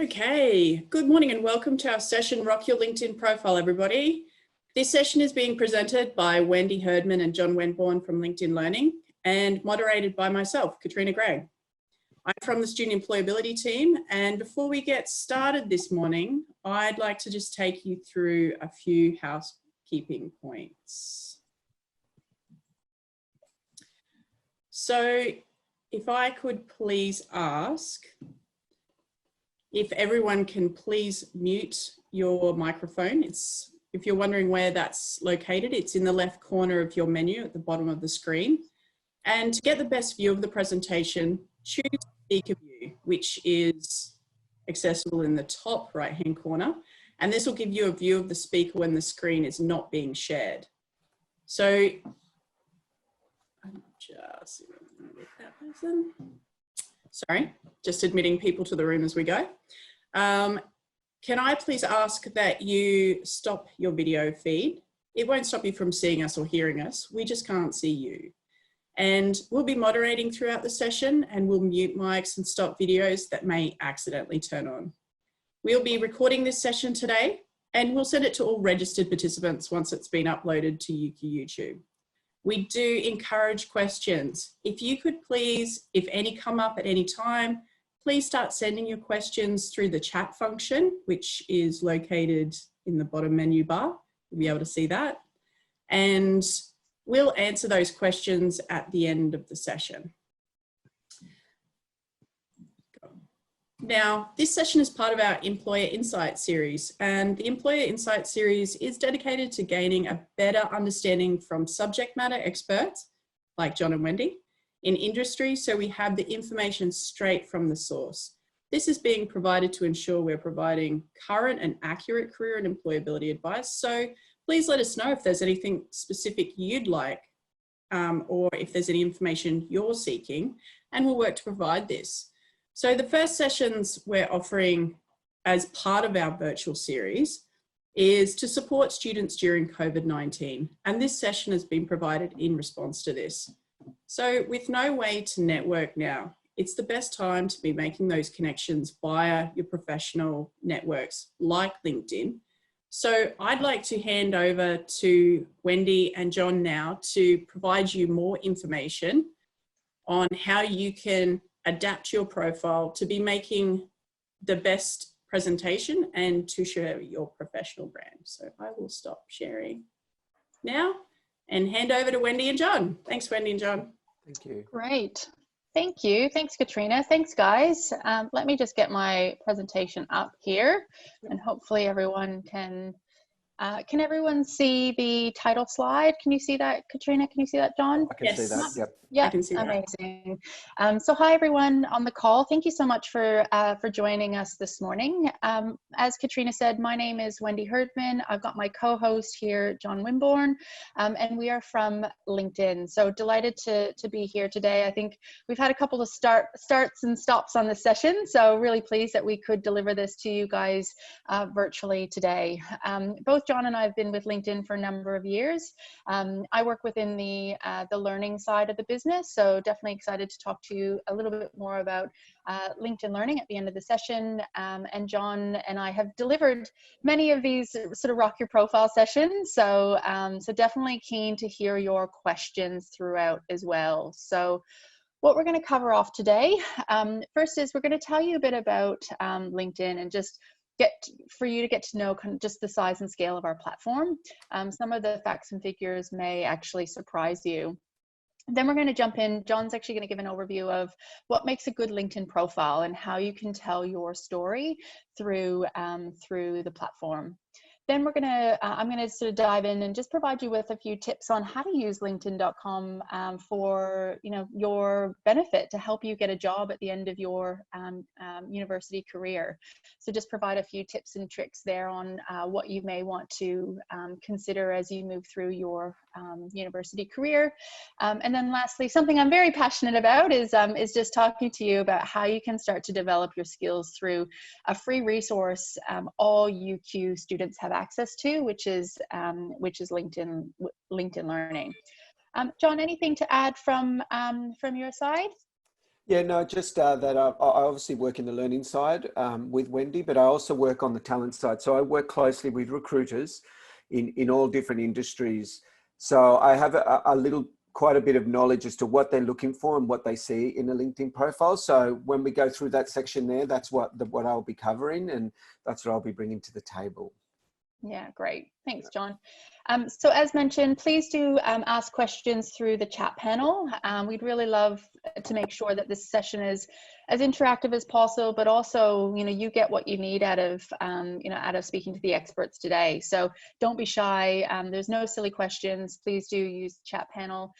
Okay, good morning and welcome to our session, Rock Your LinkedIn Profile, everybody. This session is being presented by Wendy Herdman and John Wenborn from LinkedIn Learning and moderated by myself, Katrina Gray. I'm from the Student Employability team, and before we get started this morning, I'd like to just take you through a few housekeeping points. So if I could please ask if everyone can please mute your microphone. If you're wondering where that's located, it's in the left corner of your menu at the bottom of the screen. And to get the best view of the presentation, choose Speaker View, which is accessible in the top right-hand corner. And this will give you a view of the speaker when the screen is not being shared. So I'm just with that person. Sorry, just admitting people to the room as we go. Can I please ask that you stop your video feed? It won't stop you from seeing us or hearing us. We just can't see you. And we'll be moderating throughout the session, and we'll mute mics and stop videos that may accidentally turn on. We'll be recording this session today, and we'll send it to all registered participants once it's been uploaded to UQ YouTube. We do encourage questions. If you could please, if any come up at any time, please start sending your questions through the chat function, which is located in the bottom menu bar. You'll be able to see that. And we'll answer those questions at the end of the session. Now, this session is part of our Employer Insight series, and the Employer Insight series is dedicated to gaining a better understanding from subject matter experts, like John and Wendy, in industry, so we have the information straight from the source. This is being provided to ensure we're providing current and accurate career and employability advice. So please let us know if there's anything specific you'd like, or if there's any information you're seeking, and we'll work to provide this. So the first sessions we're offering as part of our virtual series is to support students during COVID-19. And this session has been provided in response to this. So with no way to network now, it's the best time to be making those connections via your professional networks like LinkedIn. So I'd like to hand over to Wendy and John now to provide you more information on how you can adapt your profile to be making the best presentation and to share your professional brand. So I will stop sharing now and hand over to Wendy and John. Thanks, Wendy and John. Thank you. Great. Thank you. Thanks, Katrina. Thanks, guys. Let me just get my presentation up here, and hopefully everyone can everyone see the title slide? Can you see that, Katrina? Can you see that, John? I can see that, yep. Yeah, I can see amazing. So hi, everyone on the call. Thank you so much for joining us this morning. As Katrina said, my name is Wendy Herdman. I've got my co-host here, John Wenborn, and we are from LinkedIn. So delighted to be here today. I think we've had a couple of starts and stops on this session, so really pleased that we could deliver this to you guys virtually today. Both John and I have been with LinkedIn for a number of years. I work within the learning side of the business, so definitely excited to talk to you a little bit more about LinkedIn Learning at the end of the session. And John and I have delivered many of these sort of Rock Your Profile sessions, so so definitely keen to hear your questions throughout as well. So what we're going to cover off today, first is we're going to tell you a bit about LinkedIn and just for you to get to know kind of just the size and scale of our platform. Some of the facts and figures may actually surprise you. Then we're going to jump in. John's actually going to give an overview of what makes a good LinkedIn profile and how you can tell your story through the platform. Then we're gonna, I'm gonna sort of dive in and just provide you with a few tips on how to use LinkedIn.com for your benefit to help you get a job at the end of your university career. So just provide a few tips and tricks there on what you may want to consider as you move through your university career. And then lastly, something I'm very passionate about is just talking to you about how you can start to develop your skills through a free resource all UQ students have access to, which is LinkedIn Learning. John, anything to add from your side? Yeah, no, just that I obviously work in the learning side with Wendy, but I also work on the talent side. So I work closely with recruiters in all different industries. So I have quite a bit of knowledge as to what they're looking for and what they see in a LinkedIn profile. So when we go through that section there, that's what I'll be covering, and that's what I'll be bringing to the table. Yeah, great. Thanks, John. So as mentioned, please do ask questions through the chat panel. We'd really love to make sure that this session is as interactive as possible, but also, you get what you need out of, out of speaking to the experts today. So don't be shy. There's no silly questions. Please do use the chat panel.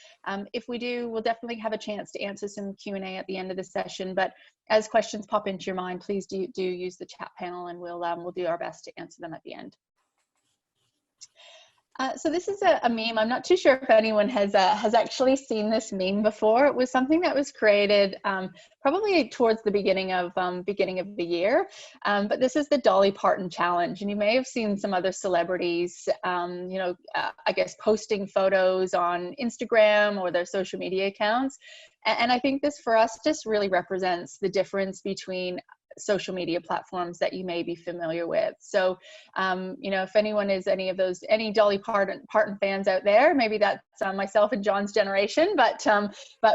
If we do, we'll definitely have a chance to answer some Q&A at the end of the session. But as questions pop into your mind, please do use the chat panel, and we'll do our best to answer them at the end. So this is a meme. I'm not too sure if anyone has actually seen this meme before. It was something that was created probably towards the beginning of the year. But this is the Dolly Parton challenge, and you may have seen some other celebrities, I guess, posting photos on Instagram or their social media accounts. And I think this for us just really represents the difference between social media platforms that you may be familiar with. So, if anyone is any Dolly Parton fans out there, maybe that's myself and John's generation, but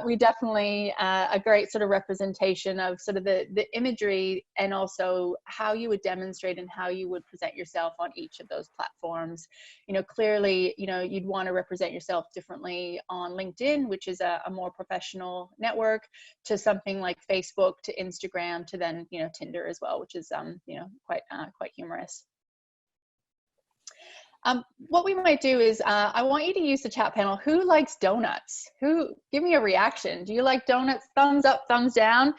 we definitely a great sort of representation of sort of the imagery, and also how you would demonstrate and how you would present yourself on each of those platforms. Clearly, you'd want to represent yourself differently on LinkedIn, which is a more professional network, to something like Facebook, to Instagram, to then, Tinder as well, which is, quite humorous. What we might do is, I want you to use the chat panel. Who likes donuts? Give me a reaction. Do you like donuts? Thumbs up, thumbs down.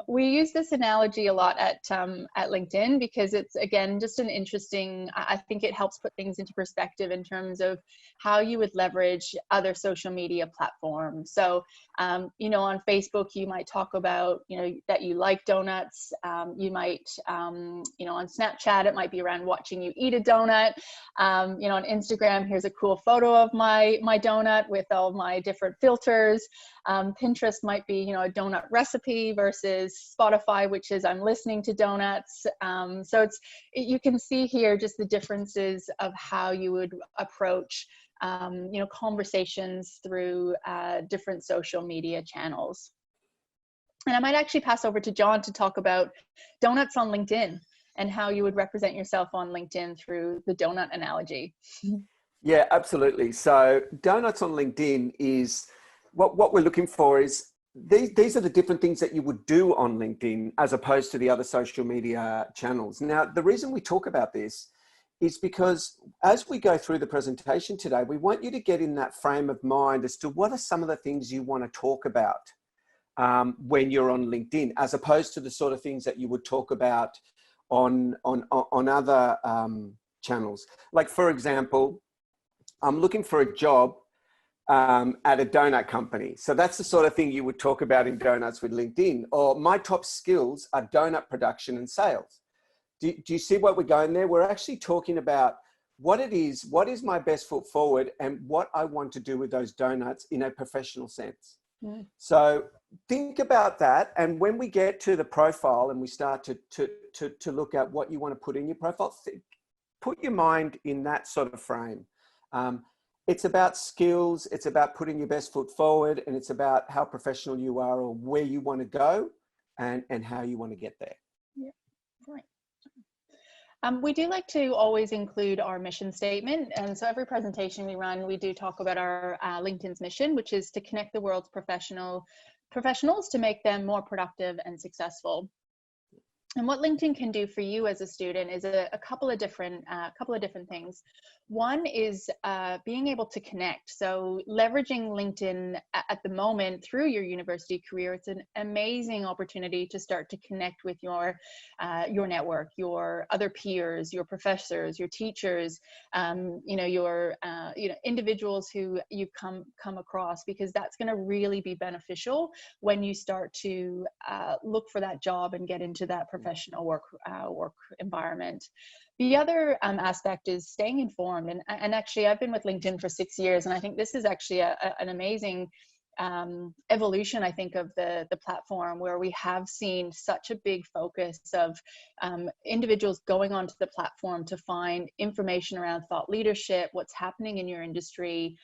We use this analogy a lot at LinkedIn, because it's, again, just an interesting, I think it helps put things into perspective in terms of how you would leverage other social media platforms. So, on Facebook, you might talk about, that you like donuts. You might, on Snapchat, it might be around watching you eat a donut. On Instagram, here's a cool photo of my donut with all my different filters. Pinterest might be, a donut recipe, versus Spotify, which is I'm listening to donuts. So you can see here just the differences of how you would approach, conversations through different social media channels. And I might actually pass over to John to talk about donuts on LinkedIn, and how you would represent yourself on LinkedIn through the donut analogy. Yeah, absolutely. So donuts on LinkedIn is what we're looking for is these are the different things that you would do on LinkedIn as opposed to the other social media channels. Now, the reason we talk about this is because as we go through the presentation today, we want you to get in that frame of mind as to what are some of the things you want to talk about when you're on LinkedIn, as opposed to the sort of things that you would talk about on other channels. Like, for example, I'm looking for a job at a donut company. So that's the sort of thing you would talk about in donuts with LinkedIn. Or my top skills are donut production and sales. Do you see what we're going there? We're actually talking about what is my best foot forward, and what I want to do with those donuts in a professional sense. Mm. So think about that. And when we get to the profile and we start to look at what you want to put in your profile, put your mind in that sort of frame. It's about skills, it's about putting your best foot forward, and it's about how professional you are, or where you want to go, and how you want to get there. Yeah, right. We do like to always include our mission statement. And so every presentation we run, we do talk about our LinkedIn's mission, which is to connect the world's professionals to make them more productive and successful. And what LinkedIn can do for you as a student is a couple of different things. One is being able to connect. So leveraging LinkedIn at the moment through your university career, it's an amazing opportunity to start to connect with your network, your other peers, your professors, your teachers, your individuals who you come across, because that's going to really be beneficial when you start to look for that job and get into that professional work environment. The other aspect is staying informed. And actually, I've been with LinkedIn for 6 years, and I think this is actually an amazing evolution, I think, of the platform, where we have seen such a big focus of individuals going onto the platform to find information around thought leadership, what's happening in your industry,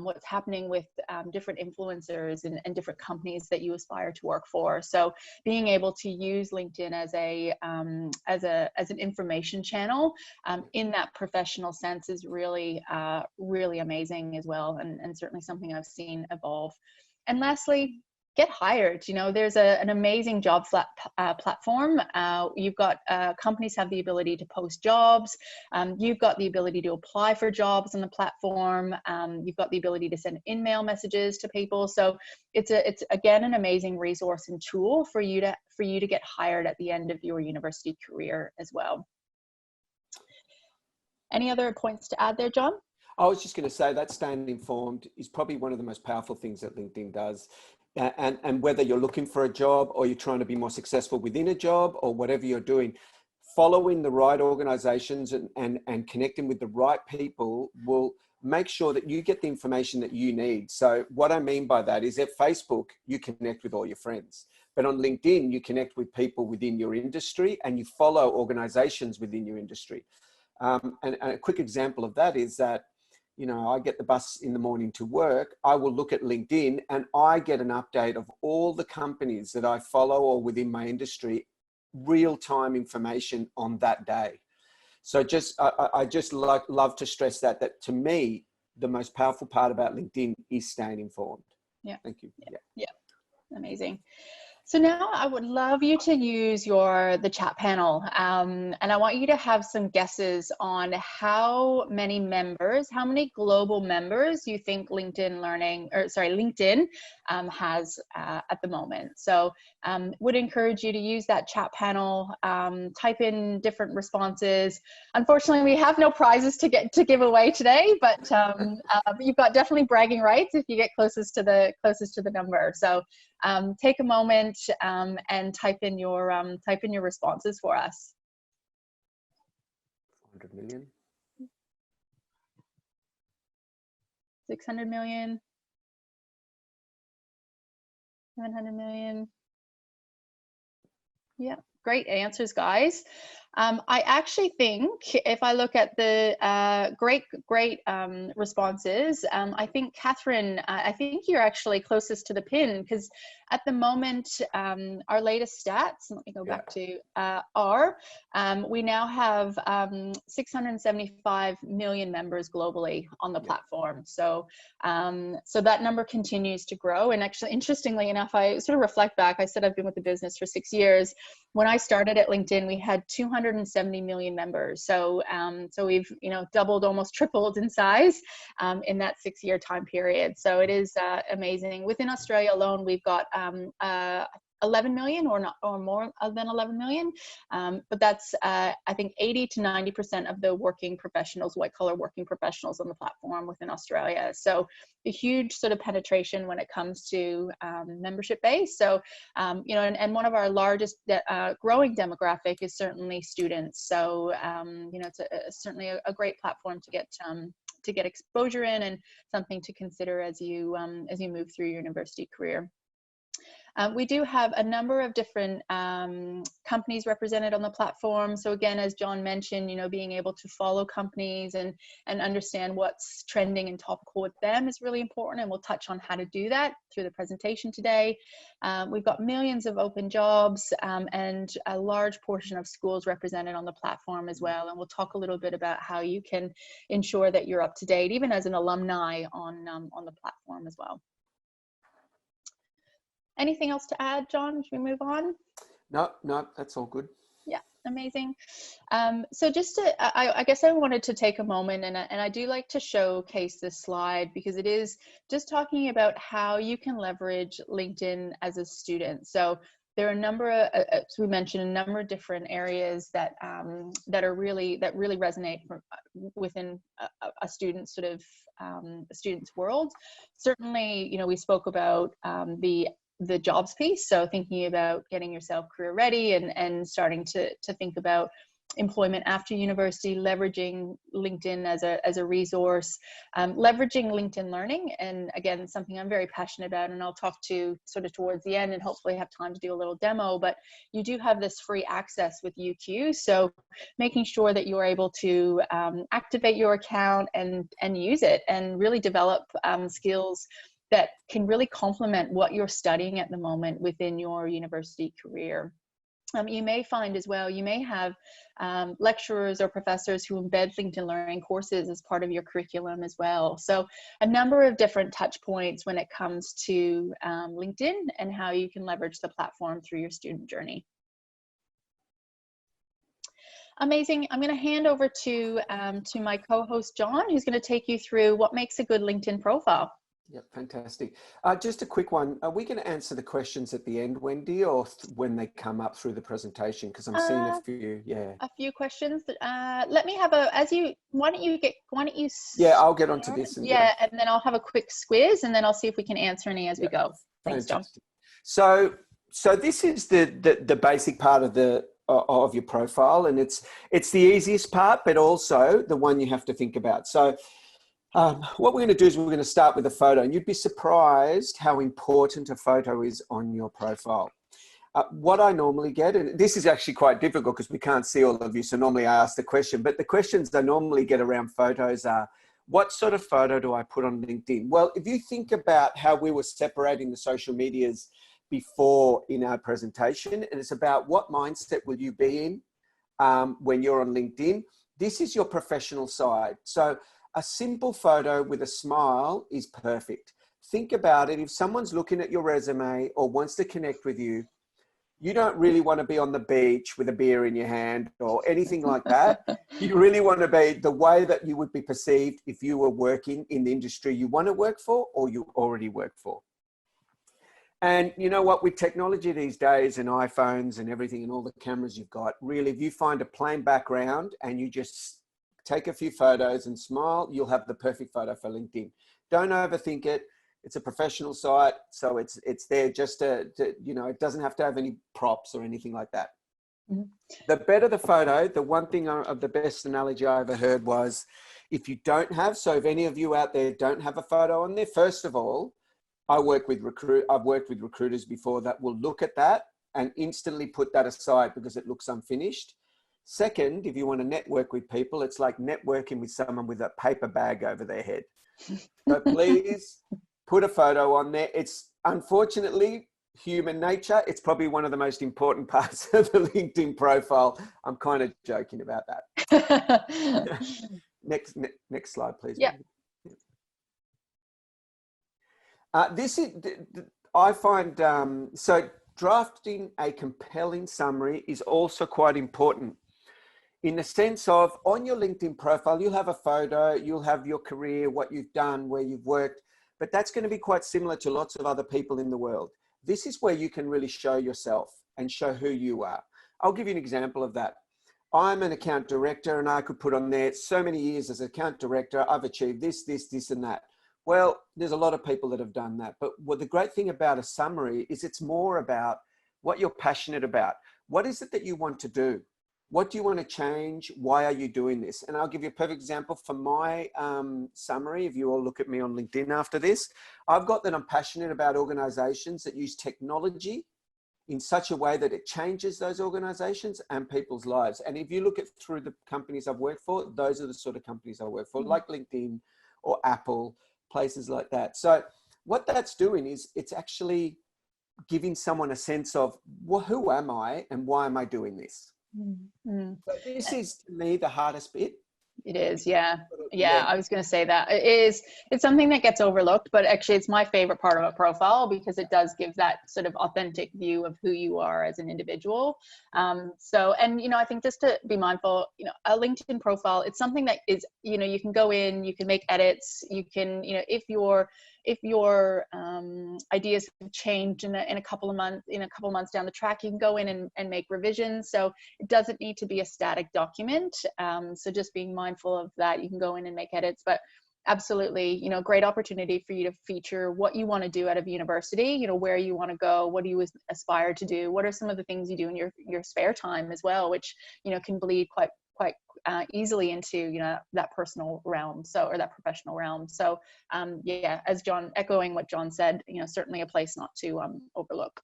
what's happening with different influencers and different companies that you aspire to work for. So being able to use LinkedIn as an information channel in that professional sense is really really amazing as well, and certainly something I've seen evolve. And lastly, get hired. You know, there's an amazing job platform. You've got companies have the ability to post jobs. You've got the ability to apply for jobs on the platform. You've got the ability to send email messages to people. So it's again an amazing resource and tool for you to get hired at the end of your university career as well. Any other points to add there, John? I was just going to say that staying informed is probably one of the most powerful things that LinkedIn does. And whether you're looking for a job or you're trying to be more successful within a job or whatever you're doing, following the right organizations and connecting with the right people will make sure that you get the information that you need. So what I mean by that is at Facebook, you connect with all your friends. But on LinkedIn, you connect with people within your industry and you follow organizations within your industry. And a quick example of that is that, you know, I get the bus in the morning to work, I will look at LinkedIn and I get an update of all the companies that I follow or within my industry, real-time information on that day. So I just love to stress that to me, the most powerful part about LinkedIn is staying informed. Yeah. Thank you. Yeah. Amazing. So now I would love you to use the chat panel, and I want you to have some guesses on how many global members you think LinkedIn has at the moment. So would encourage you to use that chat panel, type in different responses. Unfortunately, we have no prizes to give away today, but you've got definitely bragging rights if you get closest to the number. So take a moment and type in your responses for us. 100 million. 600 million. 700 million. Yeah, great answers, guys. I actually think if I look at the great responses, I think Catherine, I think you're actually closest to the pin, because at the moment, our latest stats, let me go back to we now have 675 million members globally on the platform. So, so that number continues to grow. And actually, interestingly enough, I sort of reflect back. I said I've been with the business for 6 years. When I started at LinkedIn, we had 270 million members. So, so we've doubled, almost tripled in size in that 6-year time period. So it is amazing. Within Australia alone, we've got 11 million or more than 11 million. But that's, I think 80 to 90% of the working professionals, white collar working professionals on the platform within Australia. So a huge sort of penetration when it comes to membership base. So, and one of our largest growing demographic is certainly students. So, it's certainly a great platform to get exposure in, and something to consider as you move through your university career. We do have a number of different companies represented on the platform. So again, as John mentioned, being able to follow companies and understand what's trending and topical with them is really important. And we'll touch on how to do that through the presentation today. We've got millions of open jobs and a large portion of schools represented on the platform as well. And we'll talk a little bit about how you can ensure that you're up to date, even as an alumni on the platform as well. Anything else to add, John? Should we move on? No, that's all good. Yeah, amazing. So just I guess I wanted to take a moment, and I do like to showcase this slide because it is just talking about how you can leverage LinkedIn as a student. So there are a number of, as we mentioned, a number of different areas that really resonate within a student's sort of a student's world. Certainly, we spoke about the jobs piece. So thinking about getting yourself career ready and starting to think about employment after university, leveraging LinkedIn as a resource, leveraging LinkedIn Learning. And again, something I'm very passionate about, and I'll talk to sort of towards the end and hopefully have time to do a little demo, but you do have this free access with UQ. So making sure that you're able to activate your account and use it and really develop skills that can really complement what you're studying at the moment within your university career. You may find as well, you may have lecturers or professors who embed LinkedIn Learning courses as part of your curriculum as well. So a number of different touch points when it comes to LinkedIn and how you can leverage the platform through your student journey. Amazing. I'm going to hand over to my co-host, John, who's going to take you through what makes a good LinkedIn profile. Yeah, fantastic. Just a quick one. Are we going to answer the questions at the end, Wendy, or when they come up through the presentation? Because I'm seeing a few. Yeah. A few questions. Let me have why don't you Yeah, I'll get onto this. And and then I'll have a quick squiz, and then I'll see if we can answer any as we go. Thanks, fantastic. John. So this is the basic part of your profile, and it's the easiest part, but also the one you have to think about. So what we're going to do is we're going to start with a photo, and you'd be surprised how important a photo is on your profile. What I normally get, and this is actually quite difficult because we can't see all of you, so normally I ask the question, but the questions I normally get around photos are, what sort of photo do I put on LinkedIn? Well, if you think about how we were separating the social medias before in our presentation, and it's about what mindset will you be in when you're on LinkedIn. This is your professional side. So a simple photo with a smile is perfect. Think about it. If someone's looking at your resume or wants to connect with you, you don't really want to be on the beach with a beer in your hand or anything like that. You really want to be the way that you would be perceived if you were working in the industry you want to work for or you already work for. And you know what, with technology these days and iPhones and everything and all the cameras you've got, really, if you find a plain background and you just take a few photos and smile, you'll have the perfect photo for LinkedIn. Don't overthink it. It's a professional site, so it's there just to you know, it doesn't have to have any props or anything like that. Mm-hmm. The better the photo, the one thing of the best analogy I ever heard was, if you don't have, so if any of you out there don't have a photo on there, first of all, I've worked with recruiters before that will look at that and instantly put that aside because it looks unfinished. Second, if you want to network with people, it's like networking with someone with a paper bag over their head. So please put a photo on there. It's unfortunately human nature. It's probably one of the most important parts of the LinkedIn profile. I'm kind of joking about that. Next slide, please. Yeah. This is, I find, so drafting a compelling summary is also quite important in the sense of on your LinkedIn profile, you'll have a photo, you'll have your career, what you've done, where you've worked, but that's going to be quite similar to lots of other people in the world. This is where you can really show yourself and show who you are. I'll give you an example of that. I'm an account director and I could put on there so many years as account director, I've achieved this, this, this, and that. Well, there's a lot of people that have done that. But what the great thing about a summary is it's more about what you're passionate about. What is it that you want to do? What do you want to change? Why are you doing this? And I'll give you a perfect example for my summary. If you all look at me on LinkedIn after this, I've got that I'm passionate about organizations that use technology in such a way that it changes those organizations and people's lives. And if you look at through the companies I've worked for, those are the sort of companies I work for, like LinkedIn or Apple, places like that. So what that's doing is it's actually giving someone a sense of, well, who am I and why am I doing this? Mm-hmm. So this is, to me, the hardest bit. It is, yeah. I was going to say that it's something that gets overlooked, but actually it's my favorite part of a profile because it does give that sort of authentic view of who you are as an individual. So, and, you know, I think just to be mindful, you know, a LinkedIn profile, it's something that is, you know, you can go in, you can make edits, you can, you know, if your ideas have changed in a couple of months down the track, you can go in and make revisions. So it doesn't need to be a static document. So just being mindful of that, you can go in and make edits. But Absolutely. You know, great opportunity for you to feature what you want to do out of university, you know, where you want to go, what do you aspire to do, what are some of the things you do in your spare time as well, which, you know, can bleed quite easily into, you know, that personal realm, so, or that professional realm. So yeah, as John, echoing what John said, you know, certainly a place not to overlook.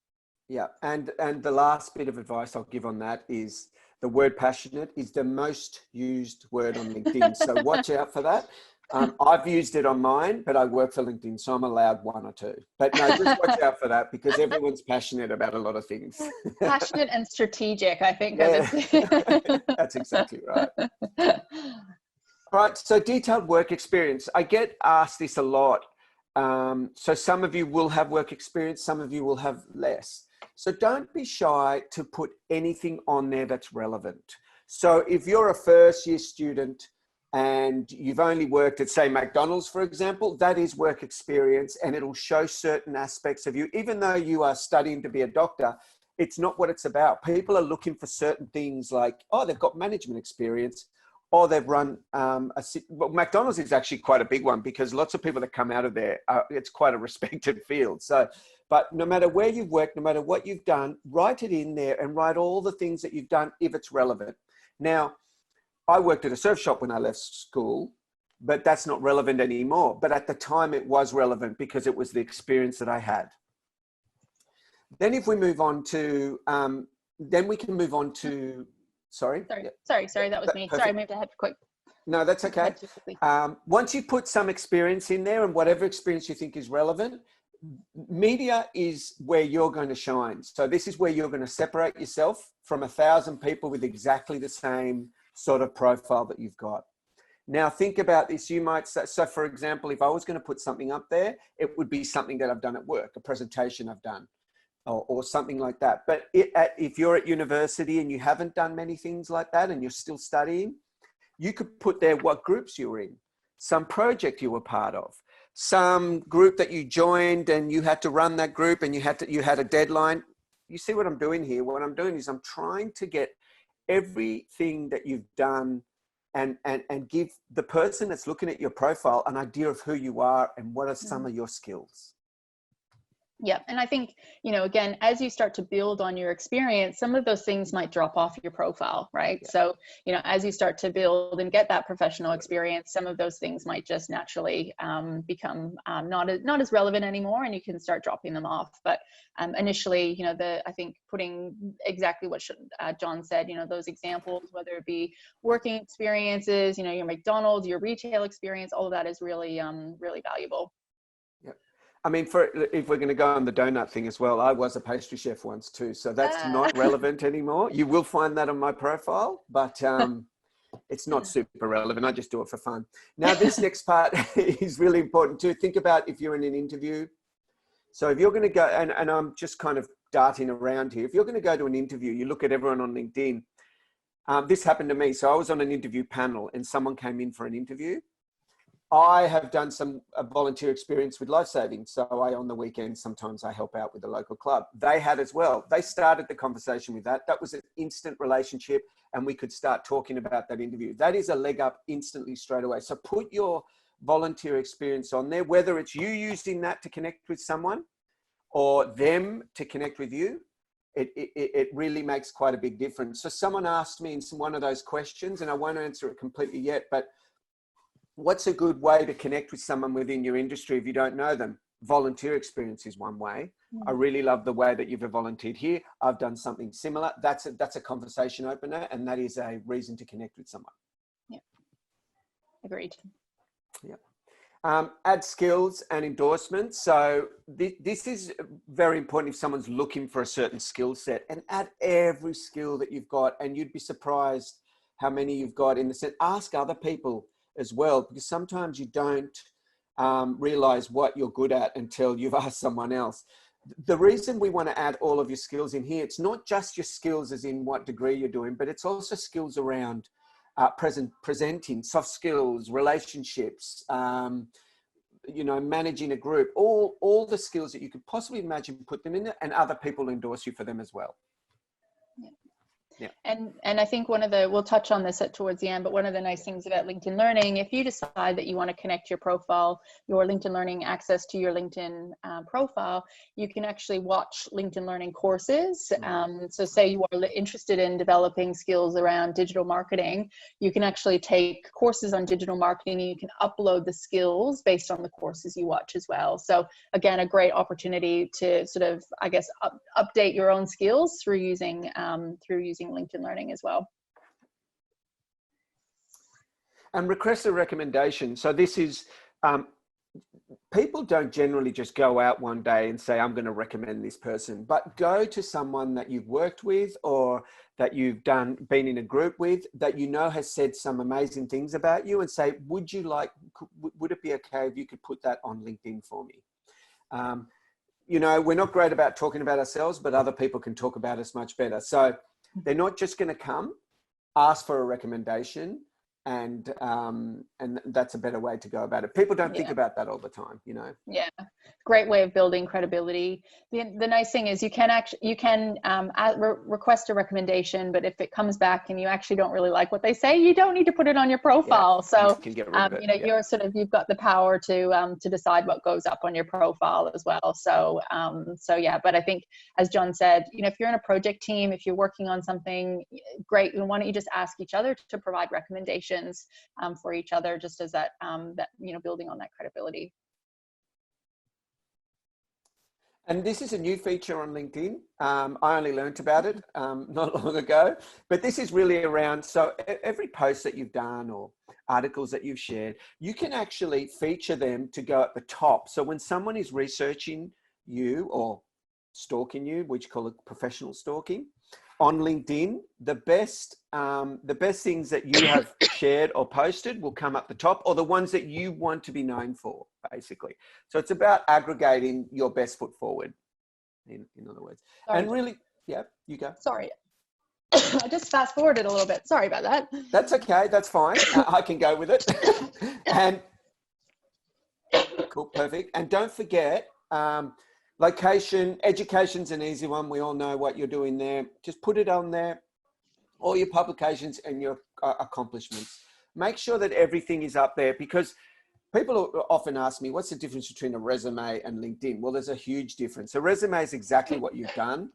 Yeah, and the last bit of advice I'll give on that is the word passionate is the most used word on LinkedIn. So watch out for that. I've used it on mine, but I work for LinkedIn, so I'm allowed one or two. But no, just watch out for that because everyone's passionate about a lot of things. Passionate and strategic, I think. Yeah, that's exactly right. All right, so detailed work experience. I get asked this a lot. So some of you will have work experience, some of you will have less. So don't be shy to put anything on there that's relevant. So if you're a first year student and you've only worked at, say, McDonald's, for example, that is work experience and it'll show certain aspects of you. Even though you are studying to be a doctor, it's not what it's about. People are looking for certain things like, oh, they've got management experience or they've run well, McDonald's is actually quite a big one because lots of people that come out of there, it's quite a respected field. So, but no matter where you've worked, no matter what you've done, write it in there and write all the things that you've done if it's relevant. Now, I worked at a surf shop when I left school, but that's not relevant anymore. But at the time it was relevant because it was the experience that I had. Then if we move on to, then we can move on to, sorry, that was me. Perfect. Sorry, I moved ahead quick. No, that's okay. Once you put some experience in there and whatever experience you think is relevant, media is where you're going to shine. So this is where you're going to separate yourself from 1,000 people with exactly the same sort of profile that you've got. Now think about this. You might say, so for example, if I was going to put something up there, it would be something that I've done at work, a presentation I've done. Or something like that. But if you're at university and you haven't done many things like that and you're still studying, you could put there what groups you were in, some project you were part of, some group that you joined and you had to run that group and you had a deadline. You see what I'm doing here? What I'm doing is I'm trying to get everything that you've done and give the person that's looking at your profile an idea of who you are and what are some of your skills. Yeah. And I think, you know, again, as you start to build on your experience, some of those things might drop off your profile, right? Yeah. So, you know, as you start to build and get that professional experience, some of those things might just naturally become not as relevant anymore, and you can start dropping them off. But initially, you know, I think putting exactly what John said, you know, those examples, whether it be working experiences, you know, your McDonald's, your retail experience, all of that is really, really valuable. I mean, if we're going to go on the donut thing as well, I was a pastry chef once too. So that's not relevant anymore. You will find that on my profile, but it's not super relevant. I just do it for fun. Now, this next part is really important too. Think about if you're in an interview. So if you're going to go, and I'm just kind of darting around here. If you're going to go to an interview, you look at everyone on LinkedIn. This happened to me. So I was on an interview panel and someone came in for an interview. I have done some volunteer experience with Lifesaving. So on the weekends, sometimes I help out with the local club. They had as well. They started the conversation with that. That was an instant relationship and we could start talking about that interview. That is a leg up instantly straight away. So put your volunteer experience on there, whether it's you using that to connect with someone or them to connect with you. It really makes quite a big difference. So someone asked me in one of those questions, and I won't answer it completely yet, but what's a good way to connect with someone within your industry if you don't know them? Volunteer experience is one way. I really love the way that you've volunteered here. I've done something similar. That's a conversation opener, and that is a reason to connect with someone. Yeah, agreed. Yeah. Add skills and endorsements. So this is very important if someone's looking for a certain skill set, and add every skill that you've got, and you'd be surprised how many you've got in the set. Ask other people as well, because sometimes you don't realize what you're good at until you've asked someone else. The reason we want to add all of your skills in here, it's not just your skills as in what degree you're doing, but it's also skills around presenting, soft skills, relationships, you know, managing a group, all the skills that you could possibly imagine, put them in there, and other people endorse you for them as well. And I think we'll touch on this towards the end, but one of the nice things about LinkedIn Learning, if you decide that you want to connect your profile, your LinkedIn Learning access to your LinkedIn profile, you can actually watch LinkedIn Learning courses. So say you are interested in developing skills around digital marketing, you can actually take courses on digital marketing and you can upload the skills based on the courses you watch as well. So again, a great opportunity to sort of, I guess, update your own skills through using LinkedIn Learning as well. And request a recommendation. So this is, people don't generally just go out one day and say, I'm going to recommend this person, but go to someone that you've worked with or that you've been in a group with that you know has said some amazing things about you and say, would it be okay if you could put that on LinkedIn for me? You know, we're not great about talking about ourselves, but other people can talk about us much better. So they're not just going to come, ask for a recommendation, and that's a better way to go about it. People don't think about that all the time, you know. Yeah, great way of building credibility. The nice thing is you can request a recommendation, but if it comes back and you actually don't really like what they say, you don't need to put it on your profile. So you can get rid of it. you know, you've got the power to decide what goes up on your profile as well. So yeah, but I think as John said, you know, if you're in a project team, if you're working on something great, why don't you just ask each other to provide recommendations for each other, just as that you know, building on that credibility. And this is a new feature on LinkedIn. I only learned about it not long ago, but this is really around, so every post that you've done or articles that you've shared, you can actually feature them to go at the top. So when someone is researching you or stalking you, which call it professional stalking, on LinkedIn, the best things that you have shared or posted will come up the top, or the ones that you want to be known for, basically. So it's about aggregating your best foot forward, in other words. Sorry. And really, yeah, you go. Sorry. I just fast forwarded a little bit. Sorry about that. That's okay. That's fine. I can go with it. And cool, perfect. And don't forget, location, education's an easy one. We all know what you're doing there. Just put it on there, all your publications and your accomplishments. Make sure that everything is up there, because people often ask me, what's the difference between a resume and LinkedIn? Well, there's a huge difference. A resume is exactly what you've done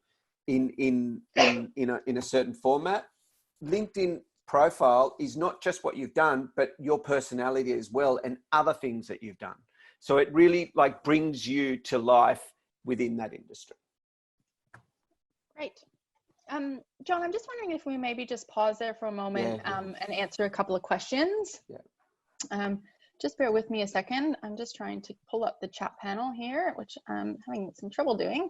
in a certain format. LinkedIn profile is not just what you've done, but your personality as well and other things that you've done. So it really like brings you to life within that industry. Great. John, I'm just wondering if we maybe just pause there for a moment and answer a couple of questions. Yeah. Just bear with me a second. I'm just trying to pull up the chat panel here, which I'm having some trouble doing.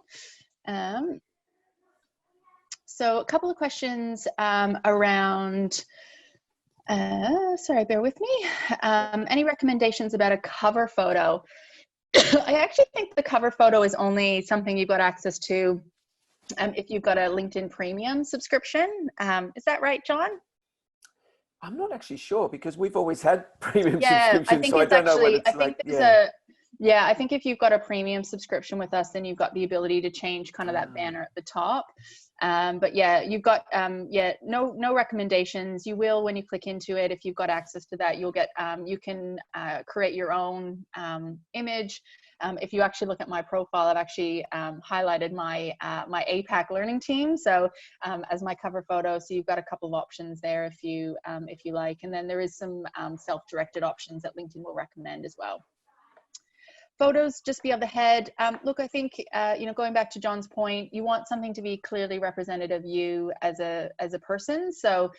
So a couple of questions around, sorry, bear with me. Any recommendations about a cover photo? I actually think the cover photo is only something you've got access to if you've got a LinkedIn Premium subscription. Is that right, John? I'm not actually sure, because we've always had premium subscriptions, I think so I don't know what it's like. Yeah, I think if you've got a premium subscription with us, then you've got the ability to change kind of that banner at the top. But yeah, you've got no recommendations. You will, when you click into it, if you've got access to that, you'll get you can create your own image. If you actually look at my profile, I've actually highlighted my my APAC learning team, so as my cover photo. So you've got a couple of options there if you like, and then there is some self-directed options that LinkedIn will recommend as well. Photos just be of the head. Look, I think, you know, going back to John's point, you want something to be clearly representative of you as a person. So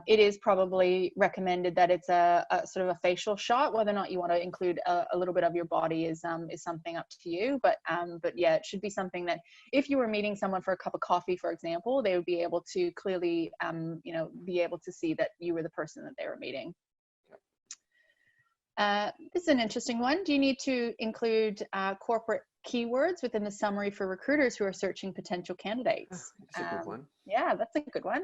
it is probably recommended that it's a sort of a facial shot. Whether or not you want to include a little bit of your body is something up to you. But yeah, it should be something that if you were meeting someone for a cup of coffee, for example, they would be able to clearly, you know, be able to see that you were the person that they were meeting. This is an interesting one. Do you need to include corporate keywords within the summary for recruiters who are searching potential candidates? That's a good one. Yeah, that's a good one.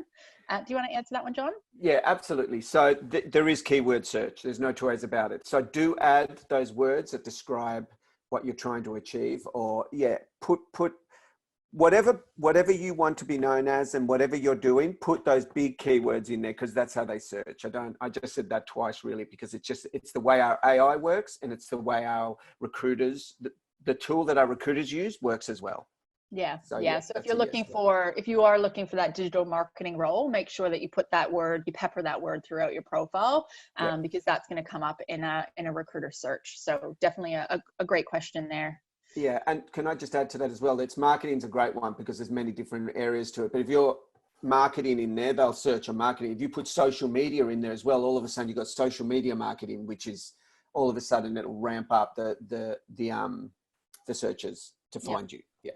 Do you want to answer that one, John? Yeah, absolutely. So there is keyword search. There's no two ways about it. So do add those words that describe what you're trying to achieve, or put whatever you want to be known as and whatever you're doing, put those big keywords in there, because that's how they search. I just said that twice really, because it's the way our AI works, and it's the way our recruiters, the tool that our recruiters use works as well. Yeah. So, yeah. So if you're looking for, if you are looking for that digital marketing role, make sure that you put that word, you pepper that word throughout your profile, because that's going to come up in a recruiter search. So definitely a great question there. Yeah, and can I just add to that as well? It's marketing's a great one because there's many different areas to it. But if you're marketing in there, they'll search on marketing. If you put social media in there as well, all of a sudden you've got social media marketing, which is all of a sudden it'll ramp up the searches to find you. Yeah.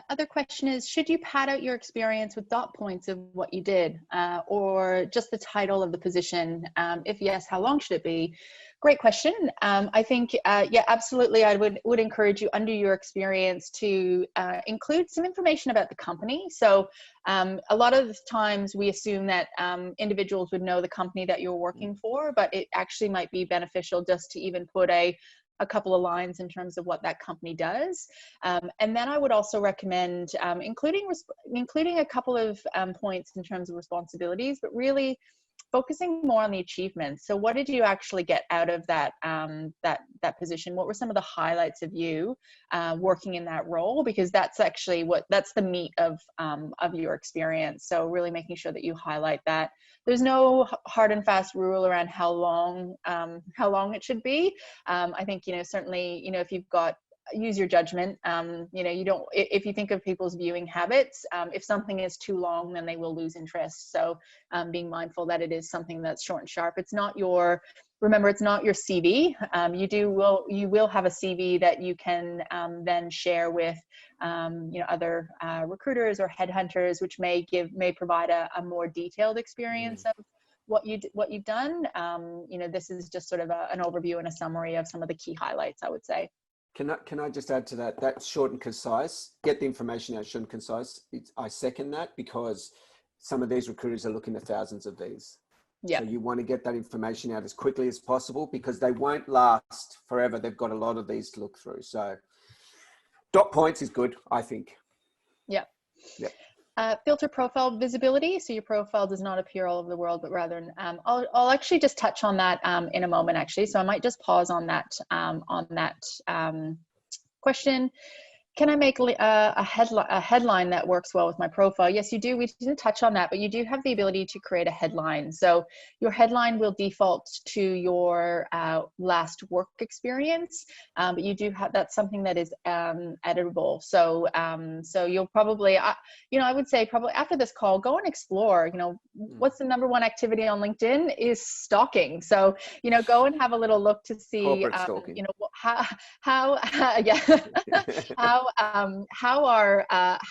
Other question is, should you pad out your experience with dot points of what you did, or just the title of the position? If yes, how long should it be? Great question. I think, yeah, absolutely. I would encourage you under your experience to include some information about the company. So a lot of the times we assume that individuals would know the company that you're working for, but it actually might be beneficial just to even put a couple of lines in terms of what that company does. And then I would also recommend including a couple of points in terms of responsibilities, but really focusing more on the achievements. So what did you actually get out of that that position? What were some of the highlights of you working in that role? Because that's actually that's the meat of your experience. So really making sure that you highlight that. There's no hard and fast rule around how long it should be. I think, certainly, if you've got, use your judgment. You don't, if you think of people's viewing habits, if something is too long, then they will lose interest. So being mindful that it is something that's short and sharp. It's not your, remember, it's not your CV. You will have a CV that you can then share with other recruiters or headhunters, which may provide a more detailed experience of what you've done. This is just sort of an overview and a summary of some of the key highlights, I would say. Can I just add to that? That's short and concise. Get the information out short and concise. I second that, because some of these recruiters are looking at thousands of these. Yeah. So you want to get that information out as quickly as possible, because they won't last forever. They've got a lot of these to look through. So dot points is good, I think. Yeah. Yeah. Filter profile visibility. So your profile does not appear all over the world, but rather, I'll actually just touch on that in a moment, actually. So I might just pause on that question. Can I make a headline that works well with my profile? Yes, you do. We didn't touch on that, but you do have the ability to create a headline. So your headline will default to your last work experience, but you do have, that's something that is editable. So you'll probably, I would say probably after this call, go and explore, what's the number one activity on LinkedIn is stalking. So, go and have a little look to see, how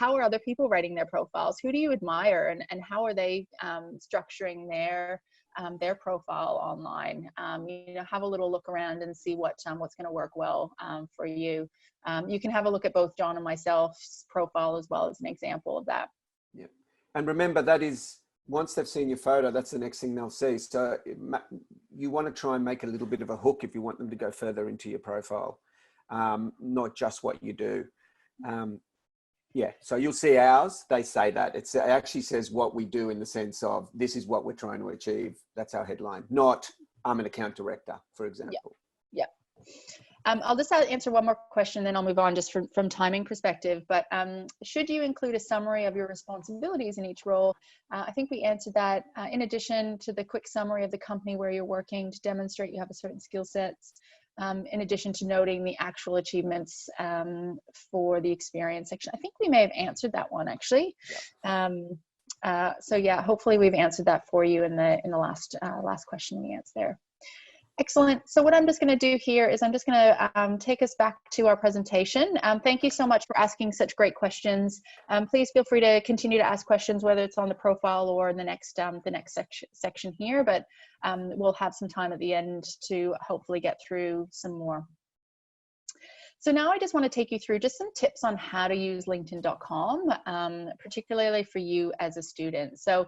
are other people writing their profiles? Who do you admire, and how are they structuring their profile online? Have a little look around and see what's going to work well for you. You can have a look at both John and myself's profile as well as an example of that. Yeah, and remember, that is, once they've seen your photo, that's the next thing they'll see. So you want to try and make a little bit of a hook if you want them to go further into your profile, not just what you do. Yeah, so you'll see ours, they say that. It actually says what we do, in the sense of, this is what we're trying to achieve. That's our headline, not I'm an account director, for example. Yeah. I'll just answer one more question, then I'll move on just from timing perspective. But should you include a summary of your responsibilities in each role? I think we answered that. In addition to the quick summary of the company where you're working to demonstrate you have a certain skill sets, in addition to noting the actual achievements for the experience section. I think we may have answered that one, actually. Yeah. So yeah, hopefully we've answered that for you in the last question we answered there. Excellent. So what I'm just going to do here is I'm just going to take us back to our presentation. Thank you so much for asking such great questions. Please feel free to continue to ask questions, whether it's on the profile or in the next section here, but we'll have some time at the end to hopefully get through some more. So now I just want to take you through just some tips on how to use LinkedIn.com, particularly for you as a student. So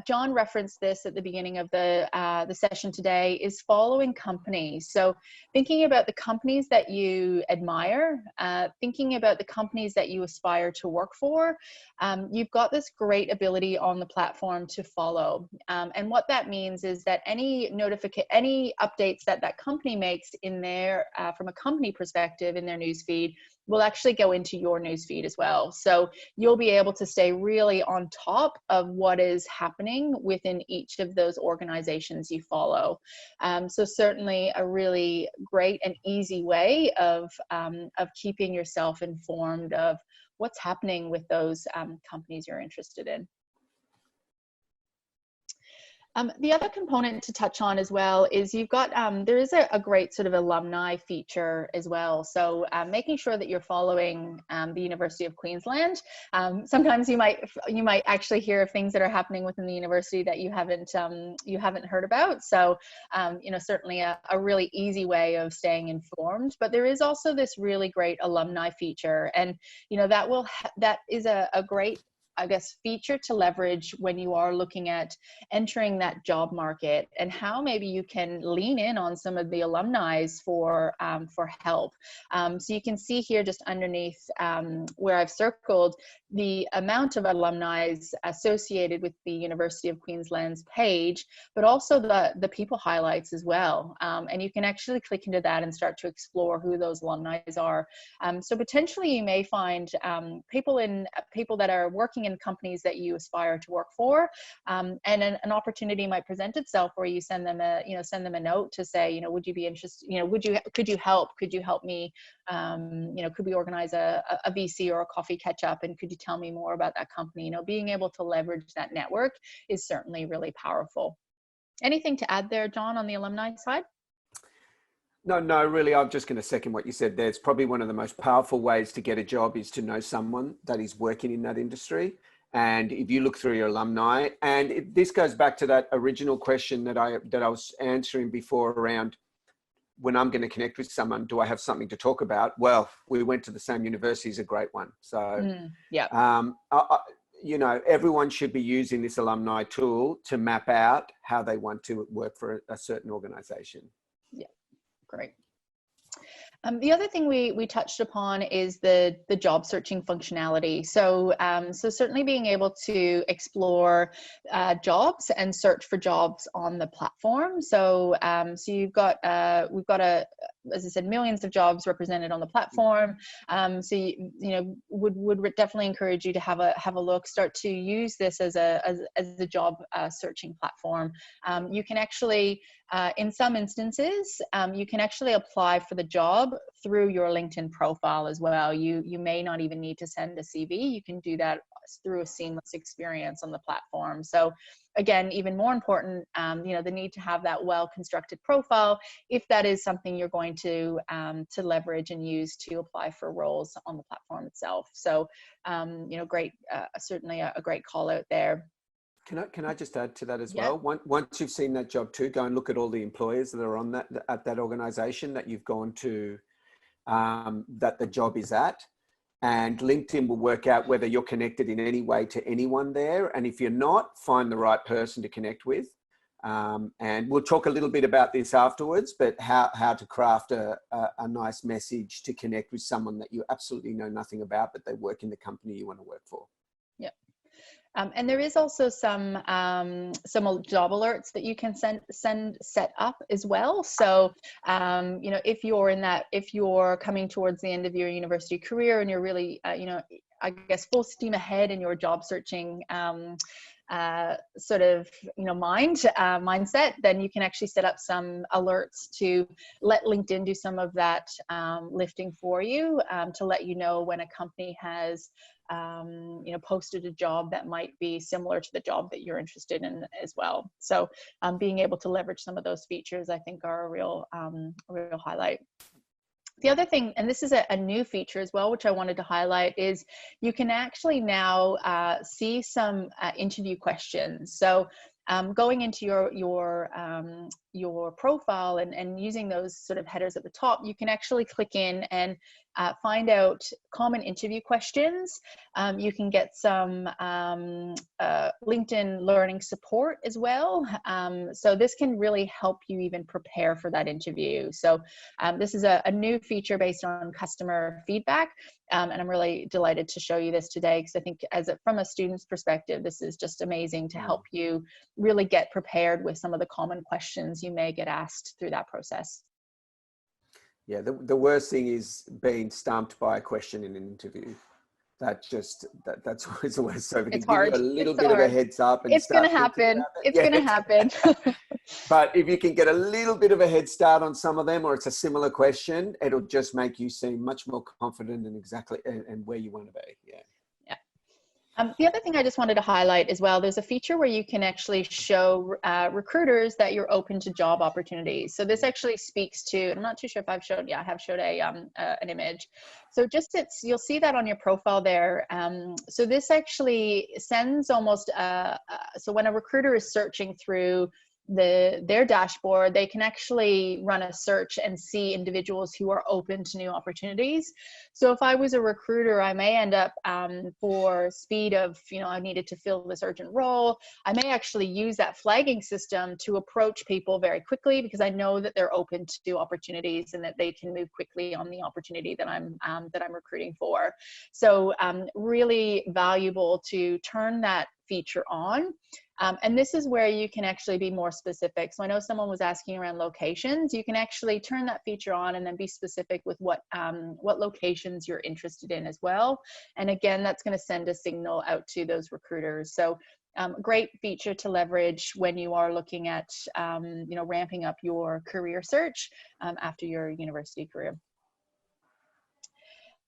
John referenced this at the beginning of the session today, is following companies. So thinking about the companies that you admire, thinking about the companies that you aspire to work for, you've got this great ability on the platform to follow. And what that means is that any updates that that company makes in their, from a company perspective in their newsfeed, will actually go into your newsfeed as well. So you'll be able to stay really on top of what is happening within each of those organizations you follow. So certainly a really great and easy way of keeping yourself informed of what's happening with those companies you're interested in. The other component to touch on as well is you've got, there is a great sort of alumni feature as well. So making sure that you're following the University of Queensland. Sometimes you might actually hear of things that are happening within the university that you haven't heard about. So you know, certainly a really easy way of staying informed. But there is also this really great alumni feature, and you know, that is a great, I guess, feature to leverage when you are looking at entering that job market, and how maybe you can lean in on some of the alumni for help. So you can see here just underneath where I've circled the amount of alumni associated with the University of Queensland's page, but also the people highlights as well. And you can actually click into that and start to explore who those alumni are. So potentially you may find people that are working in companies that you aspire to work for, and an opportunity might present itself where you send them a note to say, you know, would you be interested, you know, could you help me, you know, could we organize a VC or a coffee catch up, and could you tell me more about that company? You know, being able to leverage that network is certainly really powerful. Anything to add there, John, on the alumni side? No, really, I'm just going to second what you said there. It's probably one of the most powerful ways to get a job is to know someone that is working in that industry. And if you look through your alumni, and this goes back to that original question that I was answering before around, when I'm going to connect with someone, do I have something to talk about? Well, we went to the same university is a great one. So, yeah. You know, everyone should be using this alumni tool to map out how they want to work for a certain organization. Yeah, great. The other thing we touched upon is the job searching functionality. So so certainly being able to explore jobs and search for jobs on the platform. So so we've got as I said, millions of jobs represented on the platform. So you know, would definitely encourage you to have a look, start to use this as a job searching platform. You can actually in some instances, you can actually apply for the job through your LinkedIn profile as well. You may not even need to send a CV. You can do that through a seamless experience on the platform. So again, even more important, you know, the need to have that well-constructed profile if that is something you're going to leverage and use to apply for roles on the platform itself. So, you know, great, certainly a great call out there. Can I just add to that as Yeah. well? Once you've seen that job too, go and look at all the employers that are on at that organization that you've gone to, that the job is at. And LinkedIn will work out whether you're connected in any way to anyone there. And if you're not, find the right person to connect with. And we'll talk a little bit about this afterwards, but how to craft a nice message to connect with someone that you absolutely know nothing about, but they work in the company you want to work for. Yeah. And there is also some job alerts that you can set up as well. So, you know, if you're coming towards the end of your university career and you're really, you know, I guess full steam ahead in your job searching sort of, you know, mindset, then you can actually set up some alerts to let LinkedIn do some of that lifting for you, to let you know when a company has you know, posted a job that might be similar to the job that you're interested in as well. So being able to leverage some of those features, I think, are a real highlight. The other thing, and this is a new feature as well, which I wanted to highlight, is you can actually now see some interview questions. So going into your your profile and using those sort of headers at the top, you can actually click in and find out common interview questions. You can get some LinkedIn learning support as well. So this can really help you even prepare for that interview. So this is a new feature based on customer feedback. And I'm really delighted to show you this today, because I think from a student's perspective, this is just amazing to help you really get prepared with some of the common questions you may get asked through that process. Yeah, the worst thing is being stumped by a question in an interview. That's always the worst. So if it can give you a little bit of a heads up, and it's going to happen. It's going to happen. But if you can get a little bit of a head start on some of them, or it's a similar question, it'll just make you seem much more confident in exactly and where you want to be. Yeah. The other thing I just wanted to highlight as well, there's a feature where you can actually show recruiters that you're open to job opportunities. So this actually speaks to, I'm not too sure if I've showed, I have showed an image. So you'll see that on your profile there. So this actually sends almost, so when a recruiter is searching through their dashboard, they can actually run a search and see individuals who are open to new opportunities. So if I was a recruiter, I may end up for speed of, I needed to fill this urgent role, I may actually use that flagging system to approach people very quickly, because I know that they're open to opportunities and that they can move quickly on the opportunity that I'm recruiting for. So really valuable to turn that feature on. And this is where you can actually be more specific. So I know someone was asking around locations. You can actually turn that feature on and then be specific with what locations you're interested in as well. And again, that's going to send a signal out to those recruiters. So great feature to leverage when you are looking at ramping up your career search after your university career.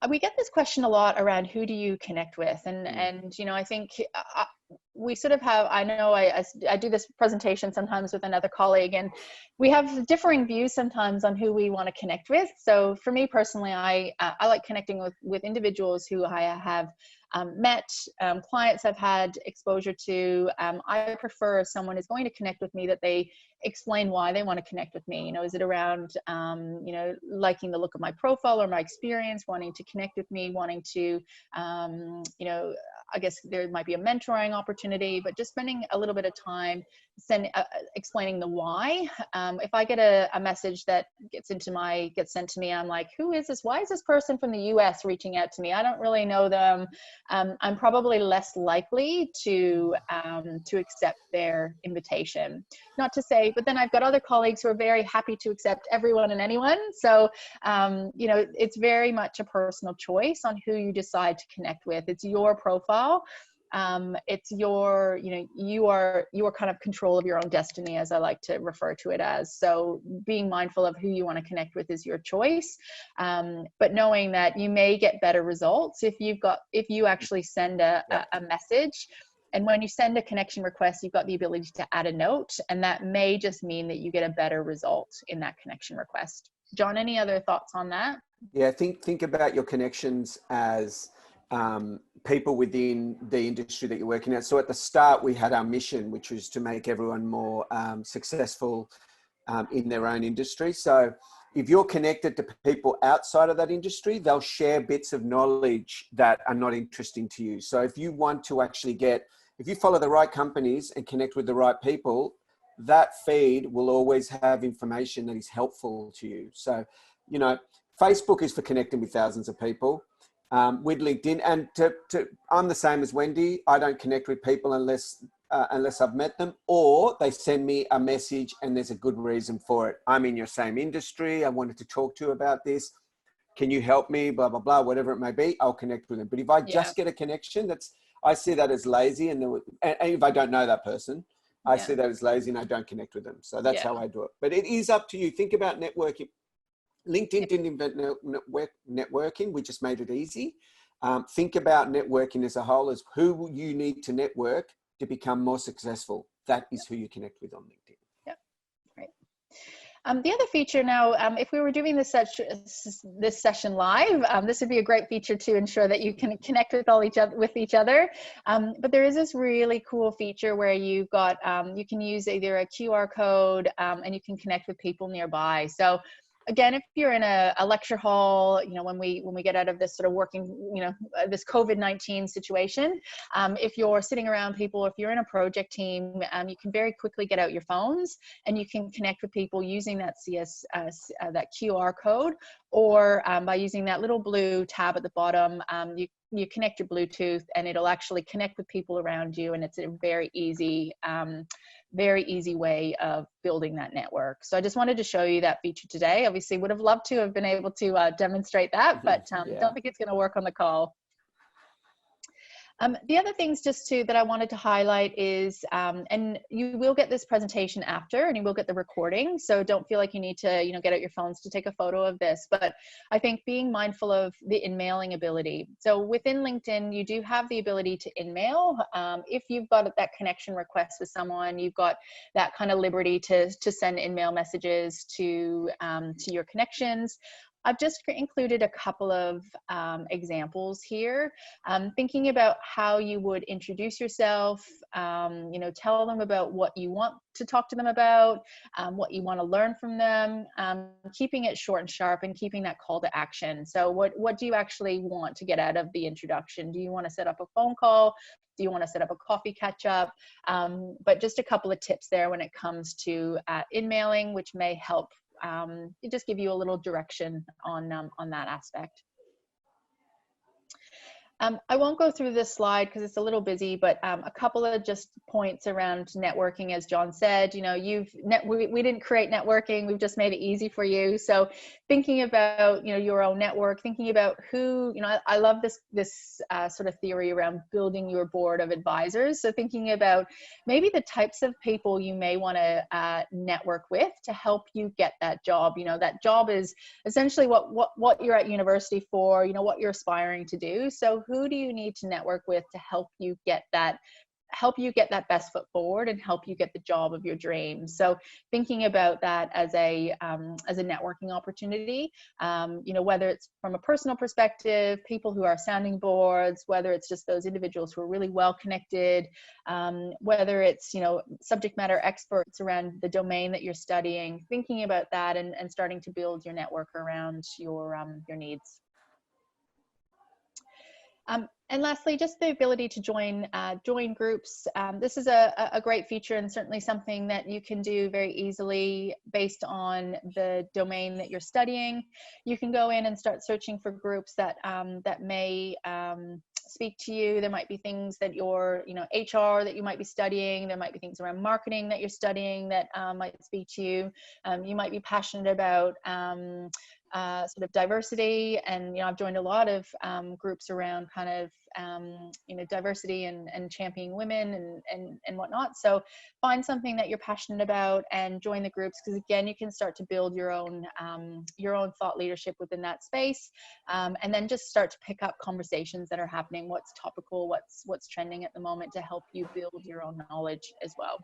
We get this question a lot around who do you connect with, and I think we sort of have, I know I do this presentation sometimes with another colleague, and we have differing views sometimes on who we want to connect with. So for me personally, I like connecting with individuals who I have met, clients I've had exposure to. I prefer if someone is going to connect with me that they explain why they want to connect with me. Is it around, liking the look of my profile or my experience, wanting to connect with me, wanting to, I guess there might be a mentoring opportunity, but just spending a little bit of time explaining the why. If I get a message that gets sent to me, I'm like, who is this? Why is this person from the US reaching out to me? I don't really know them. I'm probably less likely to accept their invitation. Not to say, but then I've got other colleagues who are very happy to accept everyone and anyone. So, it's very much a personal choice on who you decide to connect with. It's your profile. It's your, you are kind of control of your own destiny, as I like to refer to it as. So being mindful of who you want to connect with is your choice. But knowing that you may get better results if you actually send a message. And when you send a connection request, you've got the ability to add a note, and that may just mean that you get a better result in that connection request. John, any other thoughts on that? Yeah, think about your connections as people within the industry that you're working at. So at the start, we had our mission, which was to make everyone more successful in their own industry. So if you're connected to people outside of that industry, they'll share bits of knowledge that are not interesting to you. So if you want to actually if you follow the right companies and connect with the right people, that feed will always have information that is helpful to you. So, Facebook is for connecting with thousands of people. With LinkedIn, and I'm the same as Wendy. I don't connect with people unless I've met them, or they send me a message and there's a good reason for it. I'm in your same industry. I wanted to talk to you about this. Can you help me? Blah, blah, blah, whatever it may be, I'll connect with them. But if I just get a connection, I see that as lazy. And if I don't know that person, I see that as lazy and I don't connect with them. So that's how I do it. But it is up to you. Think about networking. LinkedIn didn't invent networking. We just made it easy. Think about networking as a whole as who you need to network to become more successful. That is who you connect with on LinkedIn. Yep, right. The other feature now, if we were doing this session live, this would be a great feature to ensure that you can connect with each other. But there is this really cool feature where you've got, you can use either a QR code and you can connect with people nearby. So again, if you're in a lecture hall, you know, when we get out of this sort of working, you know, this COVID-19 situation, if you're sitting around people, if you're in a project team, you can very quickly get out your phones and you can connect with people using that that QR code, or by using that little blue tab at the bottom. You connect your Bluetooth and it'll actually connect with people around you, and it's a very easy way of building that network. So I just wanted to show you that feature today. Obviously would have loved to have been able to demonstrate that, but Yeah. don't think it's going to work on the call. The other things that I wanted to highlight is, and you will get this presentation after, and you will get the recording, so don't feel like you need to, you know, get out your phones to take a photo of this, but I think being mindful of the in-mailing ability. So within LinkedIn, you do have the ability to in-mail. If you've got that connection request with someone, you've got that kind of liberty to send in-mail messages to your connections. I've just included a couple of examples here. Thinking about how you would introduce yourself, you know, tell them about what you want to talk to them about, what you want to learn from them, keeping it short and sharp and keeping that call to action. So what do you actually want to get out of the introduction? Do you want to set up a phone call? Do you want to set up a coffee catch up? But just a couple of tips there when it comes to in-mailing, which may help just give you a little direction on that aspect. I won't go through this slide because it's a little busy, but a couple of just points around networking. As John said, you know, we didn't create networking, we've just made it easy for you. So thinking about, you know, your own network, thinking about who, you know, I love this sort of theory around building your board of advisors. So thinking about maybe the types of people you may want to network with to help you get that job. You know, that job is essentially what you're at university for, you know, what you're aspiring to do. So who do you need to network with to help you get that best foot forward and help you get the job of your dreams? So thinking about that as a networking opportunity, you know, whether it's from a personal perspective, people who are sounding boards, whether it's just those individuals who are really well connected, whether it's, you know, subject matter experts around the domain that you're studying, thinking about that and starting to build your network around your needs. And lastly, just the ability to join groups. This is a great feature and certainly something that you can do very easily based on the domain that you're studying. You can go in and start searching for groups that may speak to you. There might be things that you're, you know, HR that you might be studying. There might be things around marketing that you're studying that might speak to you. You might be passionate about sort of diversity, and, you know, I've joined a lot of groups around kind of you know, diversity and championing women and whatnot. So find something that you're passionate about and join the groups, because again, you can start to build your own thought leadership within that space, and then just start to pick up conversations that are happening, what's topical, what's trending at the moment, to help you build your own knowledge as well.